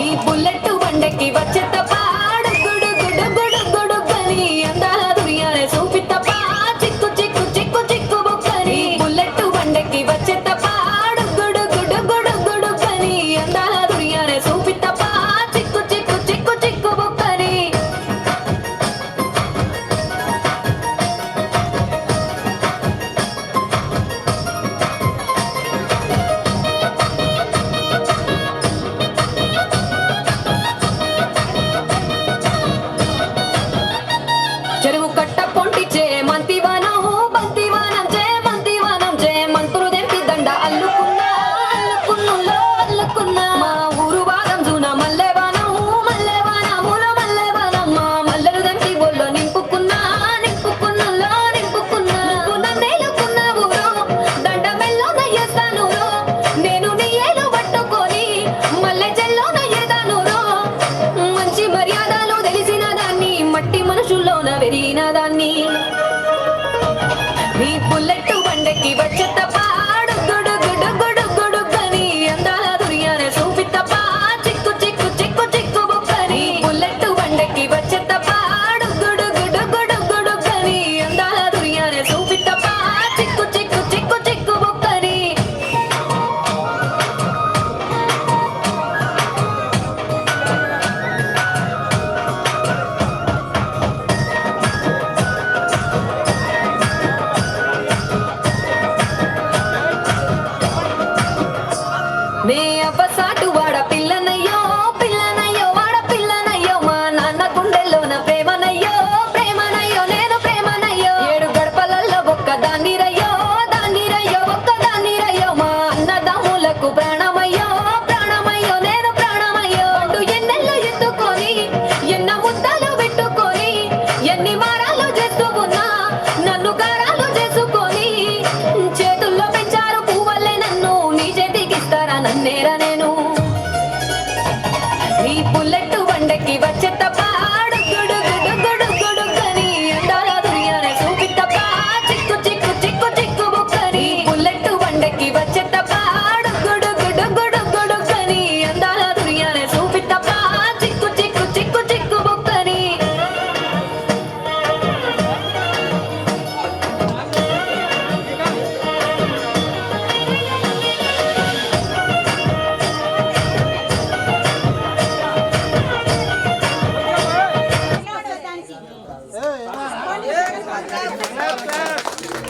నీ బుల్లెట్ బండకి వచ్చే తప్ప గుడు గుడు గుడు గుడు గని అందాల దునియానే చూపి తప్ప చిక్కు చిక్కు చిక్కు చిక్కు బుక్కని బుల్లెట్ బండకి వచ్చే తప్ప గుడు గుడు గుడు గుడు గని అందాల దునియానే చూపి తప్ప చిక్కు చిక్కు చిక్కు చిక్కు బుక్కని చెరువు కట్ట పొంటిచే మంతివానం బంతివానం చే మంతివానం చే మంతులు దెంపి దండ అల్లుకున్నా అల్లుకున్నులో అల్లుకున్నా మా ఊరు వాదం జూన మల్లెవానం మల్లెవానముల మల్లెవానం మా మల్లెలు దెంపి ఒళ్ళో నింపుకున్నా నింపుకున్నులో నింపుకున్నా నువ్వు నన్నేలుకున్నా ఊరు దండ మెల్లో నయ్యేస్తాను నేను నీ ఏలు పట్టుకొని మల్లె చెల్లో నయ్యేదాను మంచి మర్యాదలు తెలిసిన దాన్ని మట్టి మనుషుల్లోన పెరిగిన దాన్ని నీ బుల్లెట్ బండకి వచ్చే తప్ప గుడు గుడు గుడు గుడు గని అందాల దునియానే చూపి తప్ప చిక్కు చిక్కు చిక్కు చిక్కు బుక్కని బుల్లెట్ బండకి వచ్చే తప్ప గుడు గుడు గుడు గుడు గని అందాల దునియానే చూపి తప్ప చిక్కు చిక్కు చిక్కు చిక్కు బుక్కని నే అవ్వసాటు వాడ పిల్లనయ్యో పిల్లనయ్యో వాడ పిల్లనయ్యో మా నాన్న గుండెల్లోన ప్రేమనయ్యో ప్రేమనయ్యో నేను ప్రేమనయ్యో ఏడు గడపలల్లో ఒక్క దాన్నిరయ్యో దాన్నిరయ్యో ఒక్క దాన్నిరయ్యో మా అన్నదమ్ములకు ప్రాణమయ్యో ప్రాణమయ్యో నేను ప్రాణమయ్యో అటు ఎన్నెల్లో ఎత్తుకొని ఎన్న ముద్దలు పెట్టుకొని ఎన్ని మారాలు చేస్తూ ఉన్నా నన్ను గారాలు చేసుకొని చేతుల్లో పెంచారు పువ్వల్లే నన్ను నీ చేతికిస్తారా నన్నేరా నేను నీ బుల్లెట్